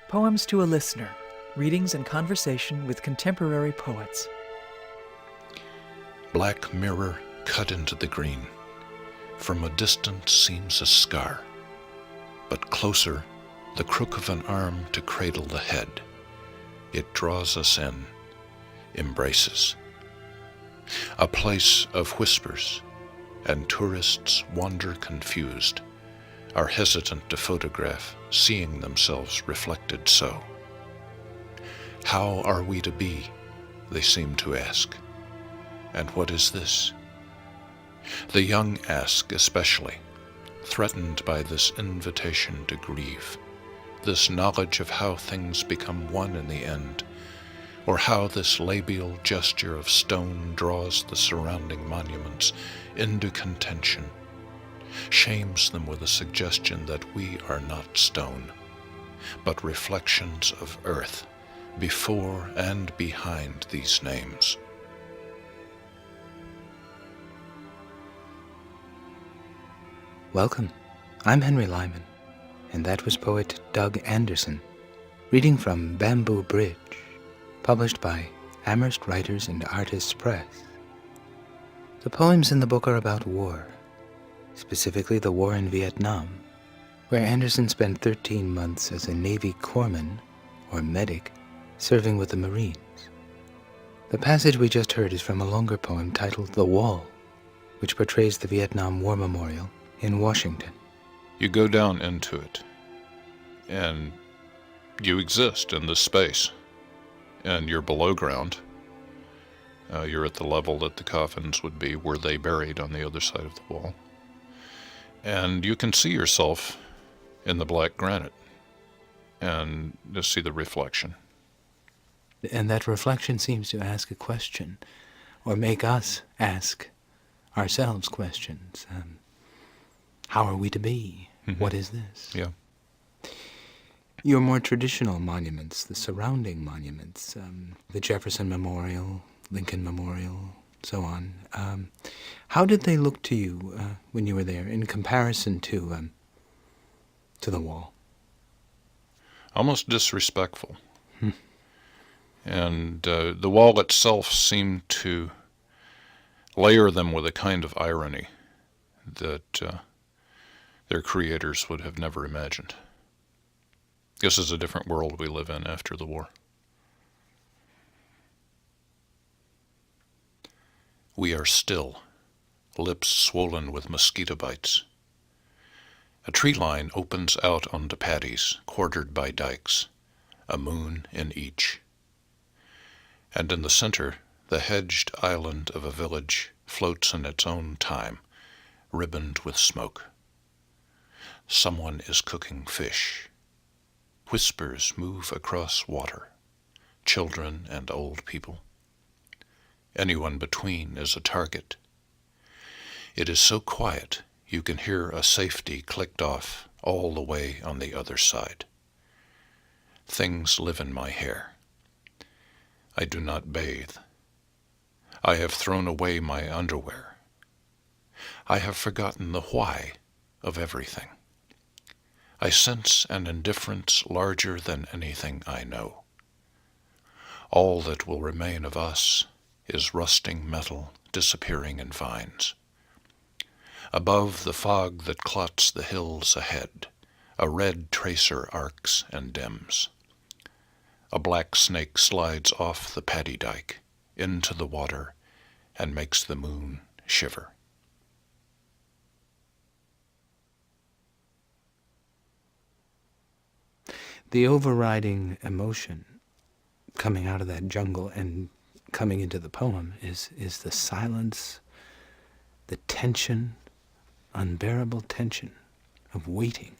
Poems to a Listener, readings and conversation with contemporary poets. Black mirror cut into the green, from a distance seems a scar, but closer, the crook of an arm to cradle the head. It draws us in, embraces. A place of whispers, and tourists wander confused, are hesitant to photograph, seeing themselves reflected so. How are we to be, they seem to ask. And what is this? The young ask especially, threatened by this invitation to grieve, this knowledge of how things become one in the end, or how this labial gesture of stone draws the surrounding monuments into contention, shames them with a suggestion that we are not stone, but reflections of earth before and behind these names. Welcome. I'm Henry Lyman, and that was poet Doug Anderson, reading from Bamboo Bridge, published by Amherst Writers and Artists Press. The poems in the book are about war, specifically the war in Vietnam, where Anderson spent 13 months as a Navy corpsman, or medic, serving with the Marines. The passage we just heard is from a longer poem titled The Wall, which portrays the Vietnam War Memorial in Washington. You go down into it, and you exist in this space, and you're below ground. You're at the level that the coffins would be were they buried on the other side of the wall. And you can see yourself in the black granite, and just see the reflection. And that reflection seems to ask a question, or make us ask ourselves questions. How are we to be? Mm-hmm. What is this? Yeah. Your more traditional monuments, the surrounding monuments, the Jefferson Memorial, Lincoln Memorial, so on, how did they look to you when you were there in comparison to the wall? Almost disrespectful. And the wall itself seemed to layer them with a kind of irony that their creators would have never imagined. This is a different world we live in after the war. We are still, lips swollen with mosquito bites. A tree line opens out onto paddies, quartered by dikes, a moon in each. And in the center, the hedged island of a village floats in its own time, ribboned with smoke. Someone is cooking fish. Whispers move across water, children and old people. Anyone between is a target. It is so quiet you can hear a safety clicked off all the way on the other side. Things live in my hair. I do not bathe. I have thrown away my underwear. I have forgotten the why of everything. I sense an indifference larger than anything I know. All that will remain of us is rusting metal disappearing in vines. Above the fog that clots the hills ahead, a red tracer arcs and dims. A black snake slides off the paddy dike into the water and makes the moon shiver. The overriding emotion coming out of that jungle and coming into the poem is the silence, the tension, unbearable tension of waiting.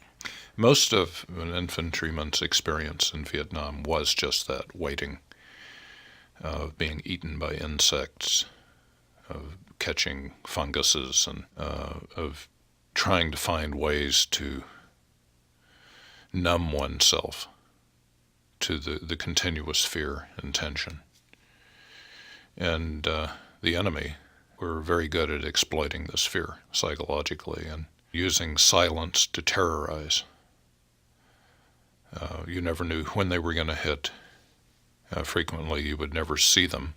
Most of an infantryman's experience in Vietnam was just that, waiting, of being eaten by insects, of catching funguses, and of trying to find ways to numb oneself to the continuous fear and tension. And the enemy were very good at exploiting this fear psychologically and using silence to terrorize You never knew when they were going to hit. Frequently, you would never see them.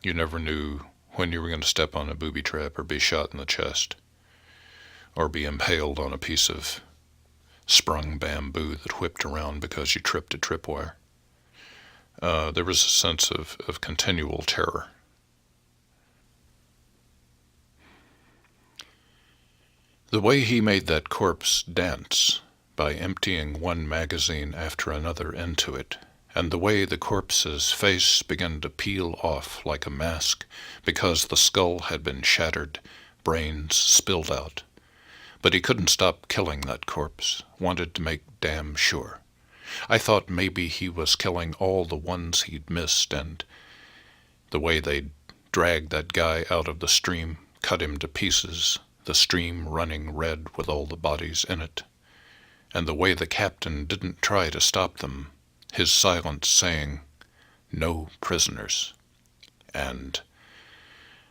You never knew when you were going to step on a booby trap or be shot in the chest or be impaled on a piece of sprung bamboo that whipped around because you tripped a tripwire. There was a sense of continual terror. The way he made that corpse dance by emptying one magazine after another into it, and the way the corpse's face began to peel off like a mask because the skull had been shattered, brains spilled out. But he couldn't stop killing that corpse, wanted to make damn sure. I thought maybe he was killing all the ones he'd missed, and the way they'd dragged that guy out of the stream, cut him to pieces, the stream running red with all the bodies in it, and the way the captain didn't try to stop them, his silence saying, "No prisoners," and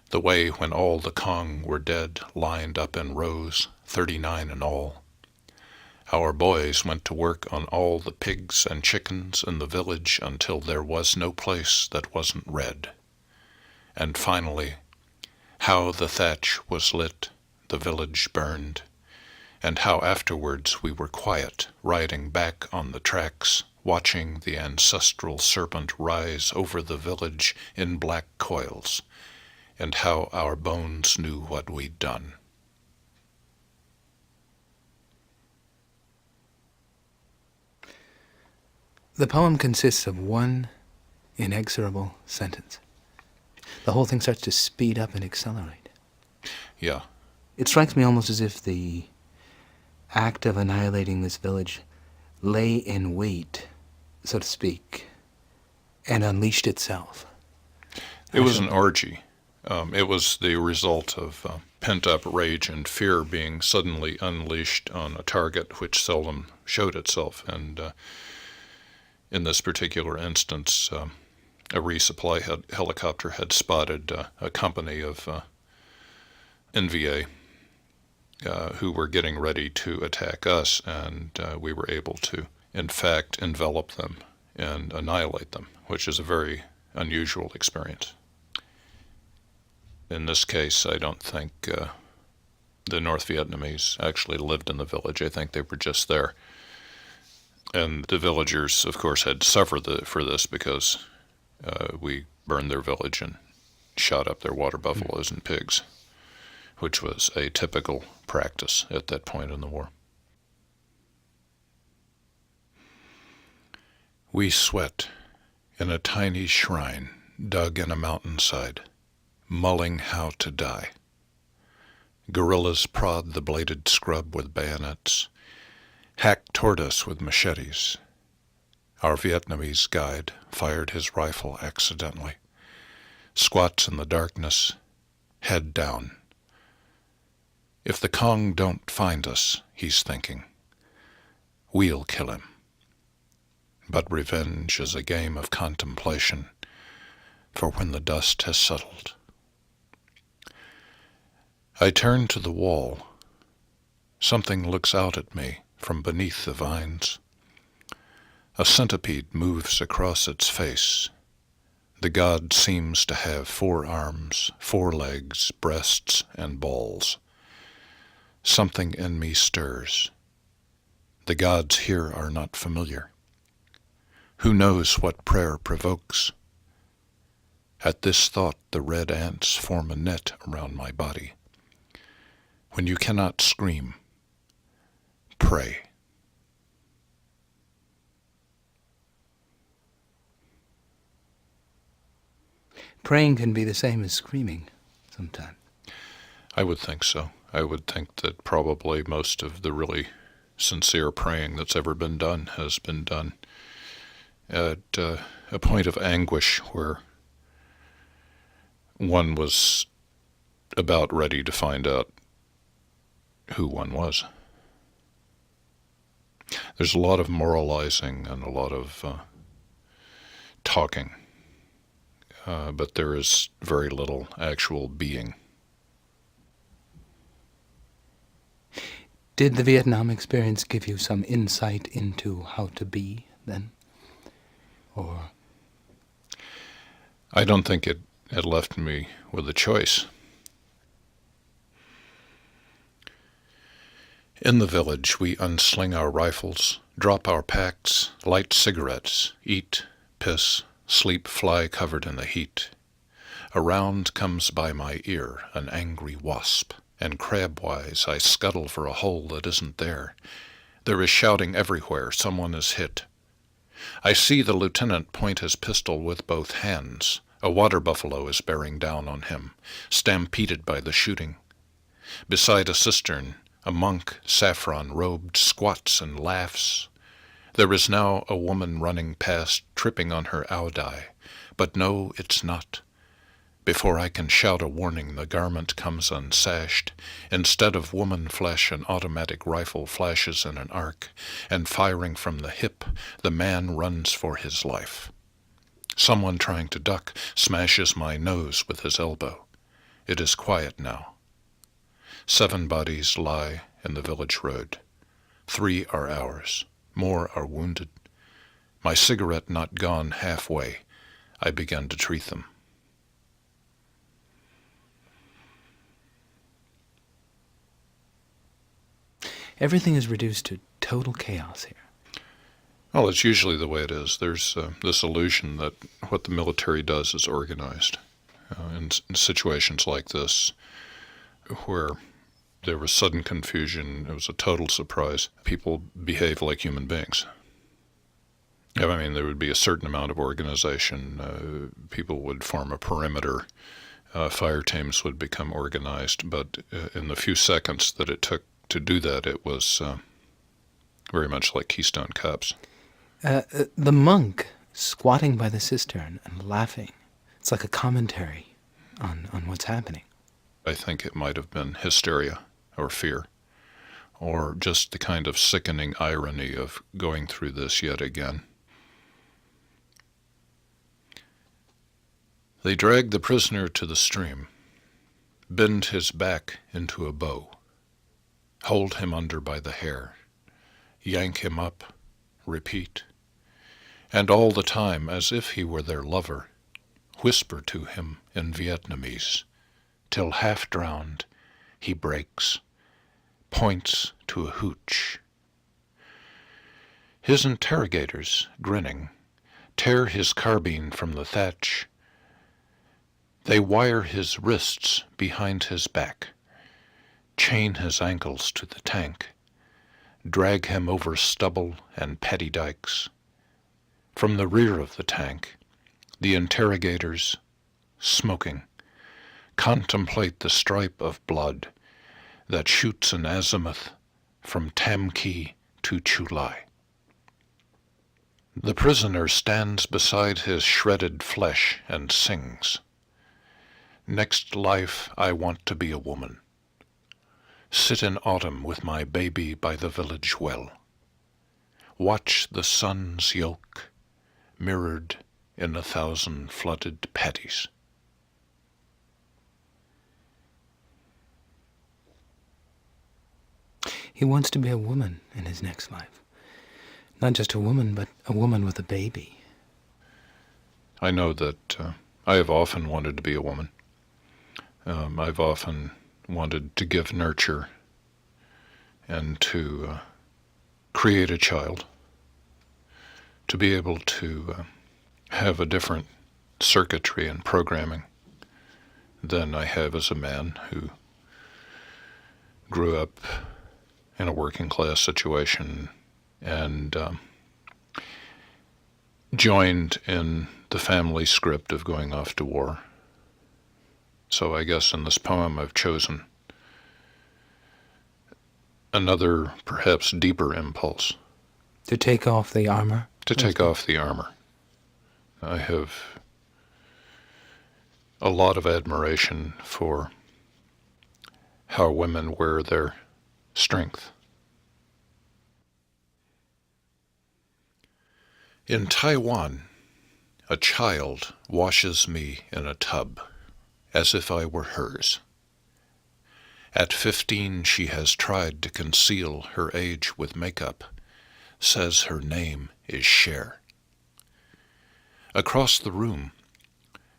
the way when all the Kong were dead, lined up in rows, 39 in all, our boys went to work on all the pigs and chickens in the village until there was no place that wasn't red. And finally, how the thatch was lit, the village burned, and how afterwards we were quiet, riding back on the tracks, watching the ancestral serpent rise over the village in black coils, and how our bones knew what we'd done. The poem consists of one inexorable sentence. The whole thing starts to speed up and accelerate. Yeah. It strikes me almost as if the act of annihilating this village lay in wait, so to speak, and unleashed itself. It was an orgy. It was the result of pent-up rage and fear being suddenly unleashed on a target which seldom showed itself. And in this particular instance, a resupply helicopter had spotted a company of NVA who were getting ready to attack us, and we were able to, in fact, envelop them and annihilate them, which is a very unusual experience. In this case, I don't think the North Vietnamese actually lived in the village. I think they were just there. And the villagers, of course, had suffered for this because we burned their village and shot up their water buffaloes and pigs, which was a typical practice at that point in the war. We sweat in a tiny shrine dug in a mountainside, mulling how to die. Guerrillas prod the bladed scrub with bayonets, hack toward us with machetes. Our Vietnamese guide fired his rifle accidentally, squats in the darkness, head down. If the Kong don't find us, he's thinking, we'll kill him. But revenge is a game of contemplation for when the dust has settled. I turn to the wall. Something looks out at me from beneath the vines. A centipede moves across its face. The god seems to have 4 arms, 4 legs, breasts, and balls. Something in me stirs. The gods here are not familiar. Who knows what prayer provokes? At this thought, the red ants form a net around my body. When you cannot scream, pray. Praying can be the same as screaming sometimes. I would think so. I would think that probably most of the really sincere praying that's ever been done has been done at a point of anguish where one was about ready to find out who one was. There's a lot of moralizing and a lot of talking, but there is very little actual being. Did the Vietnam experience give you some insight into how to be then? Or... I don't think it left me with a choice. In the village, we unsling our rifles, drop our packs, light cigarettes, eat, piss, sleep, fly covered in the heat. Around comes by my ear an angry wasp, and crab-wise I scuttle for a hole that isn't there. There is shouting everywhere, someone is hit. I see the lieutenant point his pistol with both hands. A water buffalo is bearing down on him, stampeded by the shooting. Beside a cistern, a monk, saffron-robed, squats and laughs. There is now a woman running past, tripping on her audai, but no, it's not. Before I can shout a warning, the garment comes unsashed. Instead of woman flesh, an automatic rifle flashes in an arc, and firing from the hip, the man runs for his life. Someone trying to duck smashes my nose with his elbow. It is quiet now. 7 bodies lie in the village road. 3 are ours. More are wounded. My cigarette not gone halfway, I began to treat them. Everything is reduced to total chaos here. Well, it's usually the way it is. There's this illusion that what the military does is organized. In situations like this, where there was sudden confusion, it was a total surprise, people behave like human beings. I mean, there would be a certain amount of organization. People would form a perimeter. Fire teams would become organized. But in the few seconds that it took to do that, it was very much like Keystone Cops. The monk squatting by the cistern and laughing, it's like a commentary on what's happening. I think it might have been hysteria or fear, or just the kind of sickening irony of going through this yet again. They drag the prisoner to the stream, bend his back into a bow, hold him under by the hair, yank him up, repeat, and all the time, as if he were their lover, whisper to him in Vietnamese, till half drowned he breaks, points to a hooch. His interrogators, grinning, tear his carbine from the thatch. They wire his wrists behind his back, chain his ankles to the tank, drag him over stubble and petty dikes. From the rear of the tank, the interrogators, smoking, contemplate the stripe of blood that shoots an azimuth from Tam Kee to Chu Lai. The prisoner stands beside his shredded flesh and sings, "Next life I want to be a woman. Sit in autumn with my baby by the village well. Watch the sun's yoke mirrored in 1,000 flooded patties." He wants to be a woman in his next life. Not just a woman, but a woman with a baby. I know that I have often wanted to be a woman. I've often wanted to give nurture and to create a child, to be able to have a different circuitry and programming than I have as a man who grew up in a working class situation and joined in the family script of going off to war. So I guess in this poem I've chosen another, perhaps deeper impulse. To take off the armor? To take off the armor. I have a lot of admiration for how women wear their strength. In Taiwan, a child washes me in a tub as if I were hers. At 15, she has tried to conceal her age with makeup, says her name is Cher. Across the room,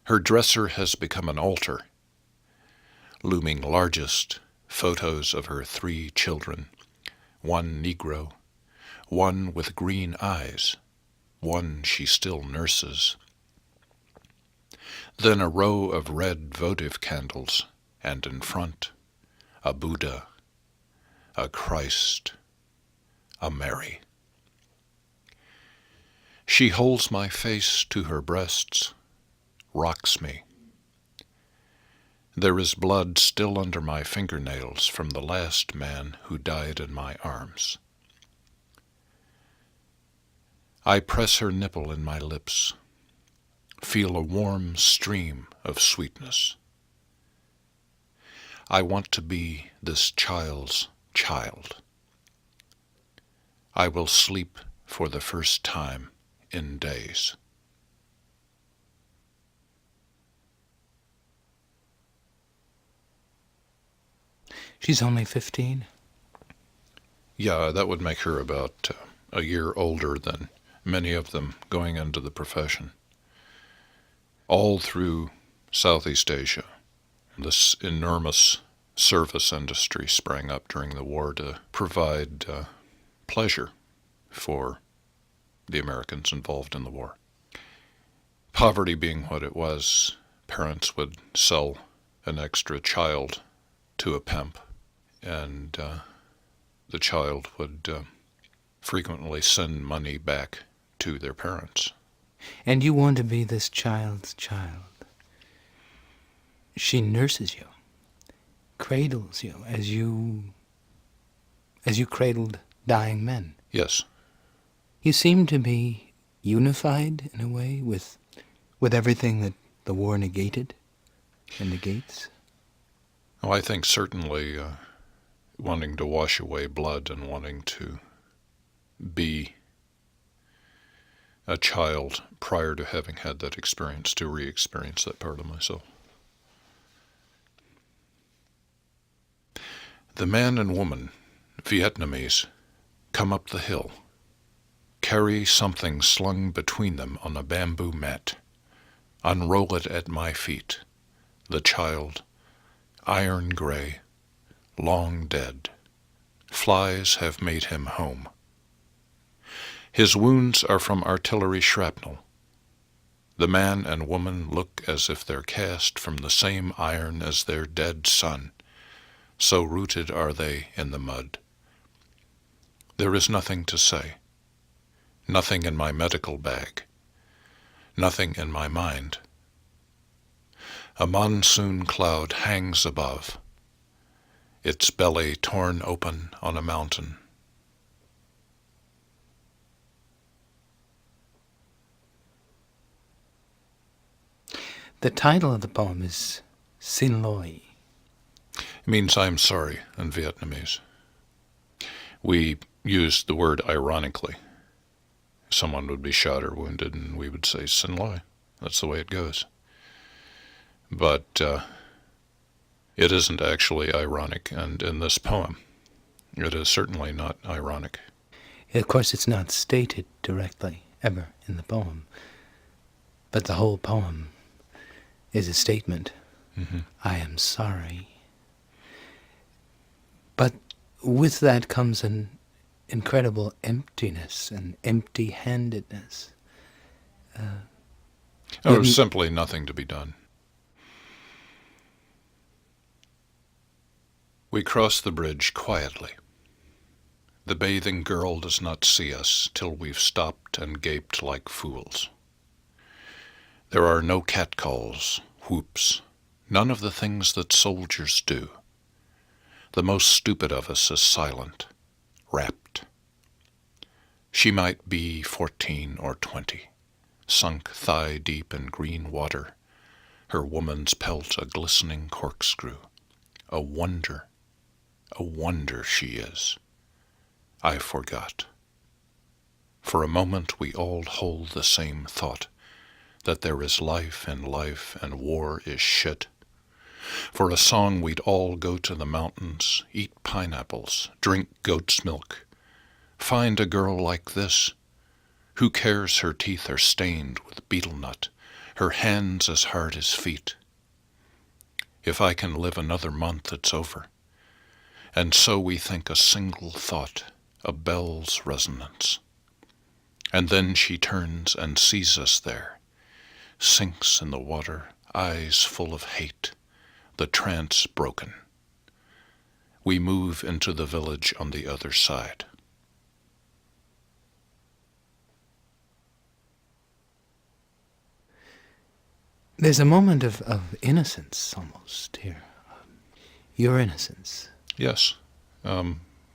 her dresser has become an altar. Looming largest, photos of her 3 children, one Negro, one with green eyes, one she still nurses. Then a row of red votive candles, and in front, a Buddha, a Christ, a Mary. She holds my face to her breasts, rocks me. There is blood still under my fingernails from the last man who died in my arms. I press her nipple in my lips, feel a warm stream of sweetness. I want to be this child's child. I will sleep for the first time in days. She's only 15? Yeah, that would make her about a year older than many of them going into the profession. All through Southeast Asia, this enormous service industry sprang up during the war to provide pleasure for the Americans involved in the war. Poverty being what it was, parents would sell an extra child to a pimp, and the child would frequently send money back to their parents. And you want to be this child's child. She nurses you, cradles you as you cradled dying men. Yes. You seem to be unified in a way with everything that the war negated and negates. Oh, I think certainly wanting to wash away blood and wanting to be a child prior to having had that experience, to re-experience that part of myself. The man and woman, Vietnamese, come up the hill, carry something slung between them on a bamboo mat, unroll it at my feet, the child, iron gray, long dead. Flies have made him home. His wounds are from artillery shrapnel. The man and woman look as if they're cast from the same iron as their dead son, so rooted are they in the mud. There is nothing to say, nothing in my medical bag, nothing in my mind. A monsoon cloud hangs above, its belly torn open on a mountain. The title of the poem is Xin Loi. It means I'm sorry in Vietnamese. We used the word ironically. Someone would be shot or wounded and we would say Xin Loi. That's the way it goes. But it isn't actually ironic, and in this poem, it is certainly not ironic. Of course, it's not stated directly, ever, in the poem. But the whole poem is a statement. Mm-hmm. I am sorry. But with that comes an incredible emptiness and empty-handedness. There's simply nothing to be done. We cross the bridge quietly. The bathing girl does not see us till we've stopped and gaped like fools. There are no catcalls, whoops, none of the things that soldiers do. The most stupid of us is silent, rapt. She might be 14 or 20, sunk thigh-deep in green water, her woman's pelt a glistening corkscrew. A wonder she is. I forgot. For a moment we all hold the same thought, that there is life in life and war is shit. For a song we'd all go to the mountains, eat pineapples, drink goat's milk. Find a girl like this. Who cares her teeth are stained with betel nut, her hands as hard as feet? If I can live another month, it's over. And so we think a single thought, a bell's resonance. And then she turns and sees us there, sinks in the water, eyes full of hate, the trance broken. We move into the village on the other side. There's a moment of innocence almost here. Your innocence. Yes.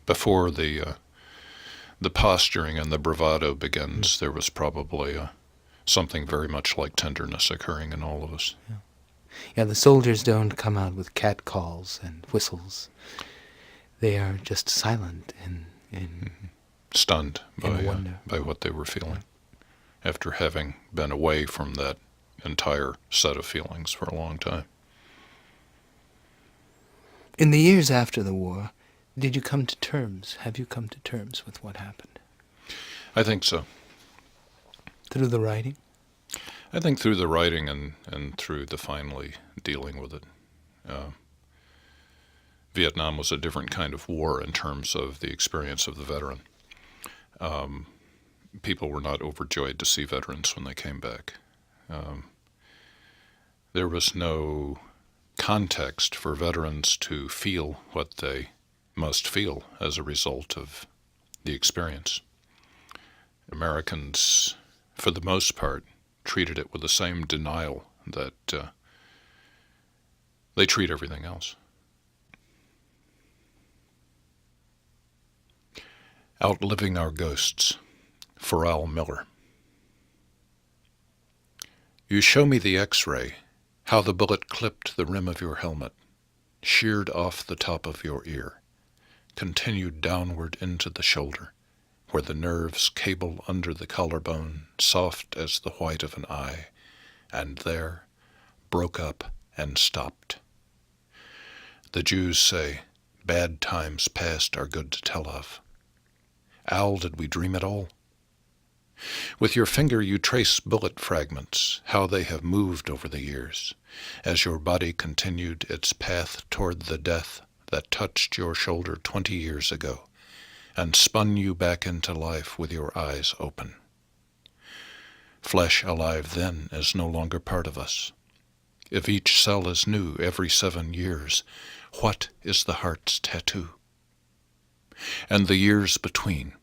Before the posturing and the bravado begins, there was probably something very much like tenderness occurring in all of us. Yeah, the soldiers don't come out with cat calls and whistles. They are just silent in Stunned wonder. by what they were feeling after having been away from that entire set of feelings for a long time. In the years after the war, did you come to terms? Have you come to terms with what happened? I think so. Through the writing? I think through the writing and through the finally dealing with it. Vietnam was a different kind of war in terms of the experience of the veteran. People were not overjoyed to see veterans when they came back. There was no context for veterans to feel what they must feel as a result of the experience. Americans, for the most part, treated it with the same denial that they treat everything else. Outliving Our Ghosts, Pharrell Miller. You show me the X-ray, how the bullet clipped the rim of your helmet, sheared off the top of your ear, continued downward into the shoulder, where the nerves cable under the collarbone, soft as the white of an eye, and there broke up and stopped. The Jews say, bad times past are good to tell of. Al, did we dream it all? With your finger you trace bullet fragments, how they have moved over the years, as your body continued its path toward the death that touched your shoulder 20 years ago, and spun you back into life with your eyes open. Flesh alive then is no longer part of us. If each cell is new every 7 years, what is the heart's tattoo? And the years between,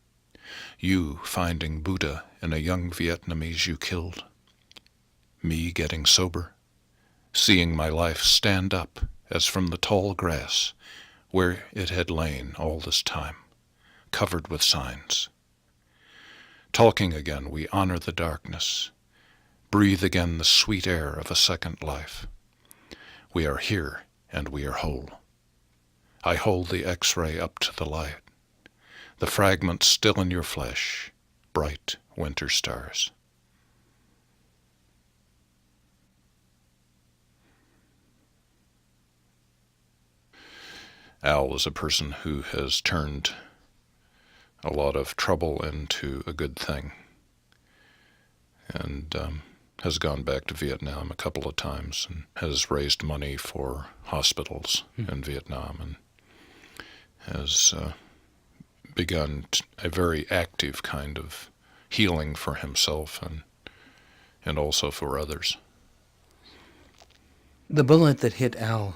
you finding Buddha in a young Vietnamese you killed, me getting sober, seeing my life stand up as from the tall grass where it had lain all this time, covered with signs. Talking again, we honor the darkness, breathe again the sweet air of a second life. We are here and we are whole. I hold the X-ray up to the light, the fragments still in your flesh, bright winter stars. Al is a person who has turned a lot of trouble into a good thing, and has gone back to Vietnam a couple of times and has raised money for hospitals in Vietnam, and has begun a very active kind of healing for himself and also for others. The bullet that hit Al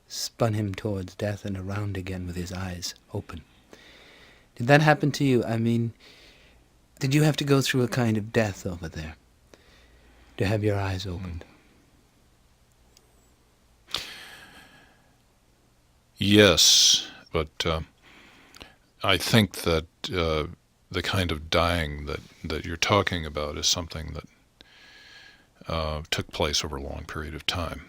spun him towards death and around again with his eyes open. Did that happen to you? I mean, did you have to go through a kind of death over there to have your eyes opened? Yes, but I think that the kind of dying that you're talking about is something that took place over a long period of time.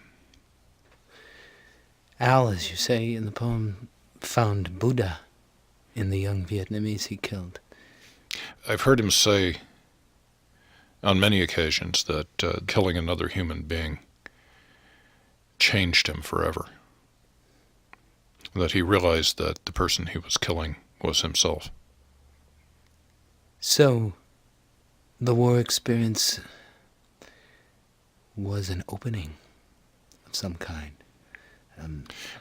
Al, as you say in the poem, found Buddha in the young Vietnamese he killed. I've heard him say on many occasions that killing another human being changed him forever. That he realized that the person he was killing was himself. So, the war experience was an opening of some kind.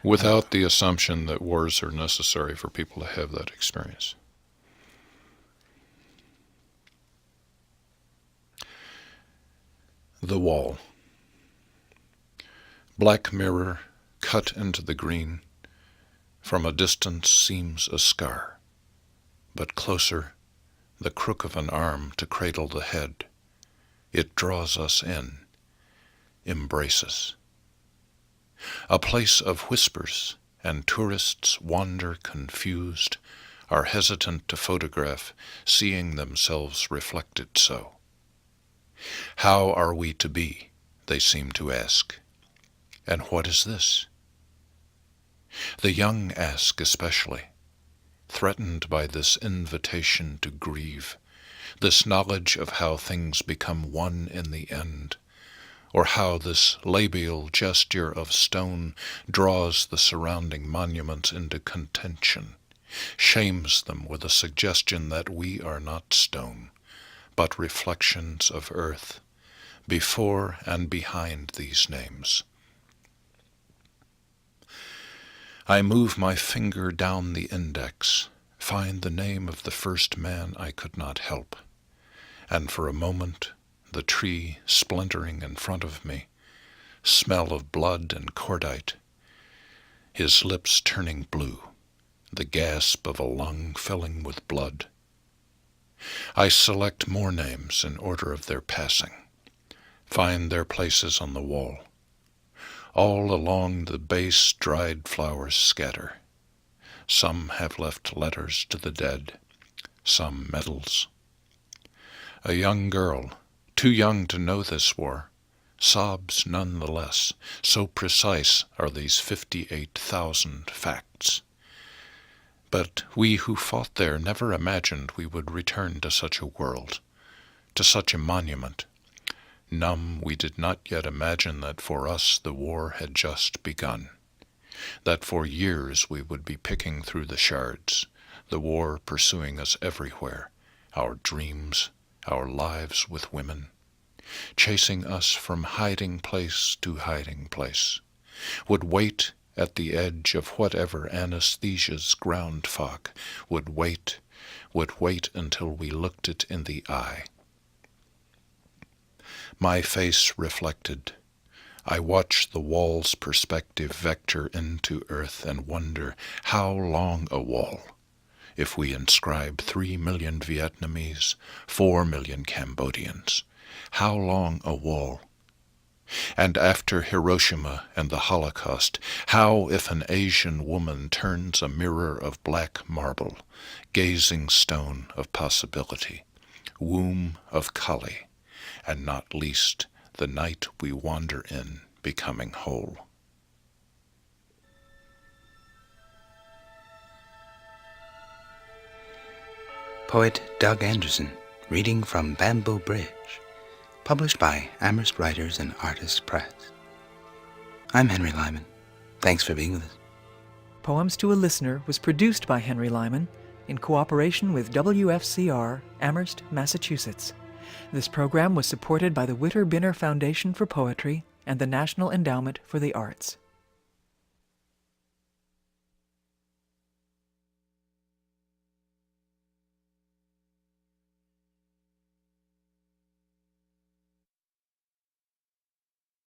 Without the assumption that wars are necessary for people to have that experience. The wall. Black mirror cut into the green, from a distance seems a scar, but closer, the crook of an arm to cradle the head. It draws us in, embraces. A place of whispers, and tourists wander confused, are hesitant to photograph, seeing themselves reflected so. How are we to be, they seem to ask. And what is this? The young ask especially, threatened by this invitation to grieve, this knowledge of how things become one in the end, or how this labial gesture of stone draws the surrounding monuments into contention, shames them with a suggestion that we are not stone, but reflections of earth, before and behind these names. I move my finger down the index, find the name of the first man I could not help, and for a moment the tree splintering in front of me, smell of blood and cordite, his lips turning blue, the gasp of a lung filling with blood. I select more names in order of their passing, find their places on the wall. All along the base dried flowers scatter. Some have left letters to the dead, some medals. A young girl, too young to know this war, sobs none the less, so precise are these 58,000 facts. But we who fought there never imagined we would return to such a world, to such a monument. Numb, we did not yet imagine that for us the war had just begun, that for years we would be picking through the shards, the war pursuing us everywhere, our dreams, our lives with women, chasing us from hiding place to hiding place, would wait at the edge of whatever anesthesia's ground fog, would wait until we looked it in the eye. My face reflected, I watch the wall's perspective vector into earth and wonder how long a wall, if we inscribe 3 million Vietnamese, 4 million Cambodians, how long a wall? And after Hiroshima and the Holocaust, how if an Asian woman turns a mirror of black marble, gazing stone of possibility, womb of Kali, and not least the night we wander in, becoming whole. Poet Doug Anderson, reading from Bamboo Bridge, published by Amherst Writers and Artists Press. I'm Henry Lyman. Thanks for being with us. Poems to a Listener was produced by Henry Lyman in cooperation with WFCR, Amherst, Massachusetts. This program was supported by the Witter Binner Foundation for Poetry and the National Endowment for the Arts.